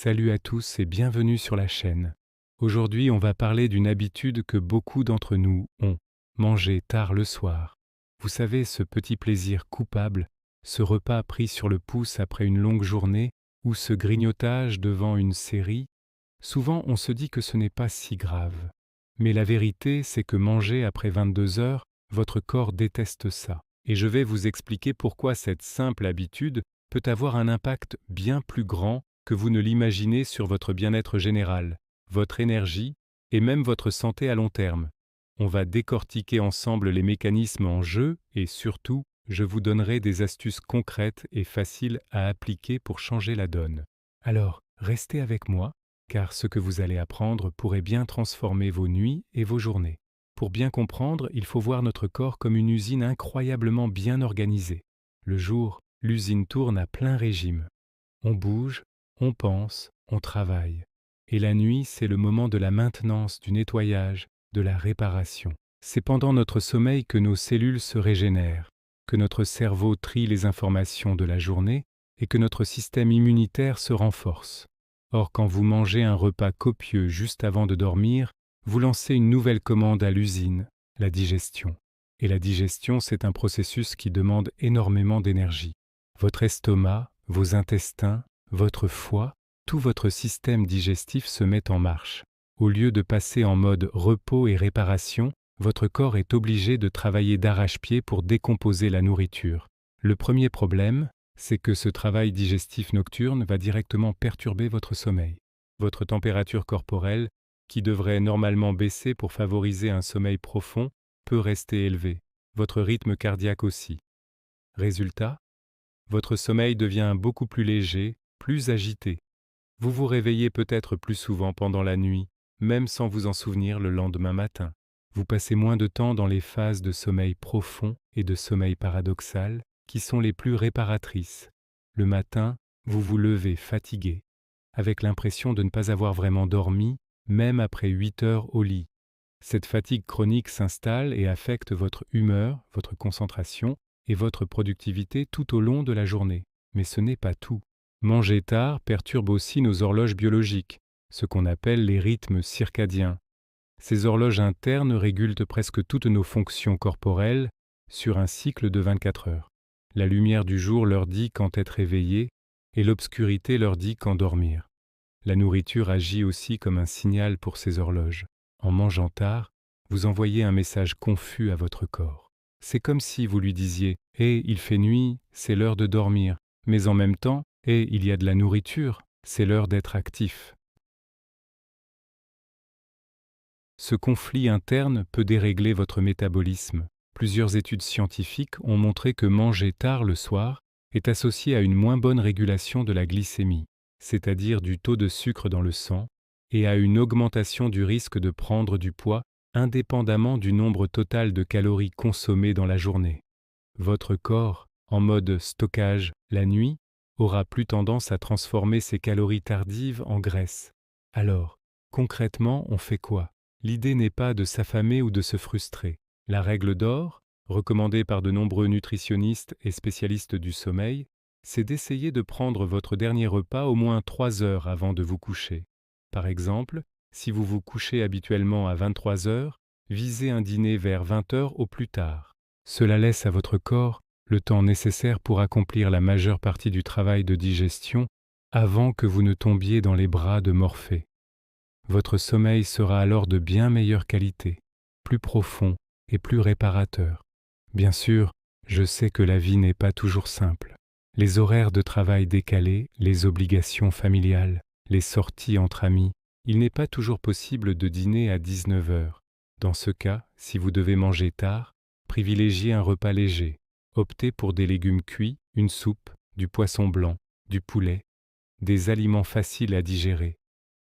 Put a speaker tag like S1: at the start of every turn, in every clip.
S1: Salut à tous et bienvenue sur la chaîne. Aujourd'hui, on va parler d'une habitude que beaucoup d'entre nous ont, manger tard le soir. Vous savez, ce petit plaisir coupable, ce repas pris sur le pouce après une longue journée ou ce grignotage devant une série, souvent on se dit que ce n'est pas si grave. Mais la vérité, c'est que manger après 22 heures, votre corps déteste ça. Et je vais vous expliquer pourquoi cette simple habitude peut avoir un impact bien plus grand que vous ne l'imaginez sur votre bien-être général, votre énergie et même votre santé à long terme. On va décortiquer ensemble les mécanismes en jeu et surtout, je vous donnerai des astuces concrètes et faciles à appliquer pour changer la donne. Alors, restez avec moi, car ce que vous allez apprendre pourrait bien transformer vos nuits et vos journées. Pour bien comprendre, il faut voir notre corps comme une usine incroyablement bien organisée. Le jour, l'usine tourne à plein régime. On bouge, on pense, on travaille. Et la nuit, c'est le moment de la maintenance, du nettoyage, de la réparation. C'est pendant notre sommeil que nos cellules se régénèrent, que notre cerveau trie les informations de la journée et que notre système immunitaire se renforce. Or, quand vous mangez un repas copieux juste avant de dormir, vous lancez une nouvelle commande à l'usine, la digestion. Et la digestion, c'est un processus qui demande énormément d'énergie. Votre estomac, vos intestins, votre foie, tout votre système digestif se met en marche. Au lieu de passer en mode repos et réparation, votre corps est obligé de travailler d'arrache-pied pour décomposer la nourriture. Le premier problème, c'est que ce travail digestif nocturne va directement perturber votre sommeil. Votre température corporelle, qui devrait normalement baisser pour favoriser un sommeil profond, peut rester élevée. Votre rythme cardiaque aussi. Résultat, votre sommeil devient beaucoup plus léger, plus agité. Vous vous réveillez peut-être plus souvent pendant la nuit, même sans vous en souvenir le lendemain matin. Vous passez moins de temps dans les phases de sommeil profond et de sommeil paradoxal, qui sont les plus réparatrices. Le matin, vous vous levez fatigué, avec l'impression de ne pas avoir vraiment dormi, même après 8 heures au lit. Cette fatigue chronique s'installe et affecte votre humeur, votre concentration et votre productivité tout au long de la journée. Mais ce n'est pas tout. Manger tard perturbe aussi nos horloges biologiques, ce qu'on appelle les rythmes circadiens. Ces horloges internes régulent presque toutes nos fonctions corporelles sur un cycle de 24 heures. La lumière du jour leur dit quand être éveillé et l'obscurité leur dit quand dormir. La nourriture agit aussi comme un signal pour ces horloges. En mangeant tard, vous envoyez un message confus à votre corps. C'est comme si vous lui disiez « Hé, il fait nuit, c'est l'heure de dormir », mais en même temps « Hé, il y a de la nourriture, c'est l'heure d'être actif ». Ce conflit interne peut dérégler votre métabolisme. Plusieurs études scientifiques ont montré que manger tard le soir est associé à une moins bonne régulation de la glycémie, c'est-à-dire du taux de sucre dans le sang, et à une augmentation du risque de prendre du poids indépendamment du nombre total de calories consommées dans la journée. Votre corps, en mode stockage la nuit, aura plus tendance à transformer ces calories tardives en graisse. Alors, concrètement, on fait quoi? L'idée n'est pas de s'affamer ou de se frustrer. La règle d'or, recommandée par de nombreux nutritionnistes et spécialistes du sommeil, c'est d'essayer de prendre votre dernier repas au moins 3 heures avant de vous coucher. Par exemple, si vous vous couchez habituellement à 23 heures, visez un dîner vers 20 heures au plus tard. Cela laisse à votre corps le temps nécessaire pour accomplir la majeure partie du travail de digestion avant que vous ne tombiez dans les bras de Morphée. Votre sommeil sera alors de bien meilleure qualité, plus profond et plus réparateur. Bien sûr, je sais que la vie n'est pas toujours simple. Les horaires de travail décalés, les obligations familiales, les sorties entre amis, il n'est pas toujours possible de dîner à 19 heures. Dans ce cas, si vous devez manger tard, privilégiez un repas léger. Optez pour des légumes cuits, une soupe, du poisson blanc, du poulet, des aliments faciles à digérer.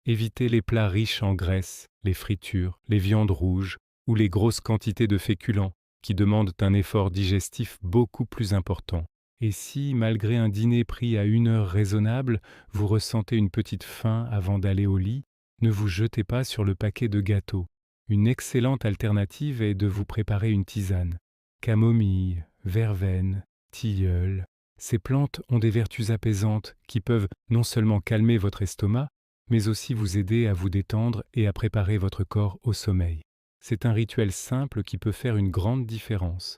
S1: Évitez les plats riches en graisse, les fritures, les viandes rouges ou les grosses quantités de féculents qui demandent un effort digestif beaucoup plus important. Et si, malgré un dîner pris à une heure raisonnable, vous ressentez une petite faim avant d'aller au lit, ne vous jetez pas sur le paquet de gâteaux. Une excellente alternative est de vous préparer une tisane. Camomille, verveine, tilleul, Ces plantes ont des vertus apaisantes qui peuvent non seulement calmer votre estomac, mais aussi vous aider à vous détendre et à préparer votre corps au sommeil. C'est un rituel simple qui peut faire une grande différence.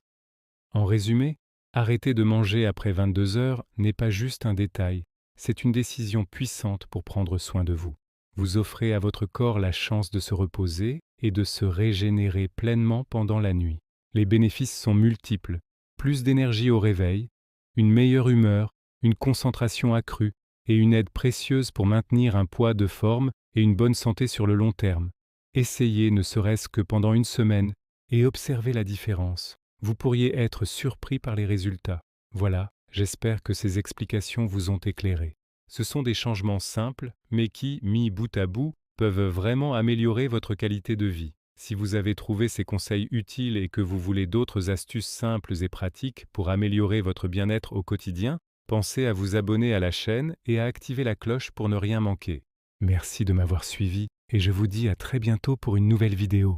S1: En résumé, arrêter de manger après 22 heures n'est pas juste un détail, c'est une décision puissante pour prendre soin de vous. Vous offrez à votre corps la chance de se reposer et de se régénérer pleinement pendant la nuit. Les bénéfices sont multiples, plus d'énergie au réveil, une meilleure humeur, une concentration accrue et une aide précieuse pour maintenir un poids de forme et une bonne santé sur le long terme. Essayez ne serait-ce que pendant une semaine et observez la différence. Vous pourriez être surpris par les résultats. Voilà, j'espère que ces explications vous ont éclairé. Ce sont des changements simples, mais qui, mis bout à bout, peuvent vraiment améliorer votre qualité de vie. Si vous avez trouvé ces conseils utiles et que vous voulez d'autres astuces simples et pratiques pour améliorer votre bien-être au quotidien, pensez à vous abonner à la chaîne et à activer la cloche pour ne rien manquer. Merci de m'avoir suivi et je vous dis à très bientôt pour une nouvelle vidéo.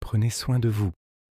S1: Prenez soin de vous.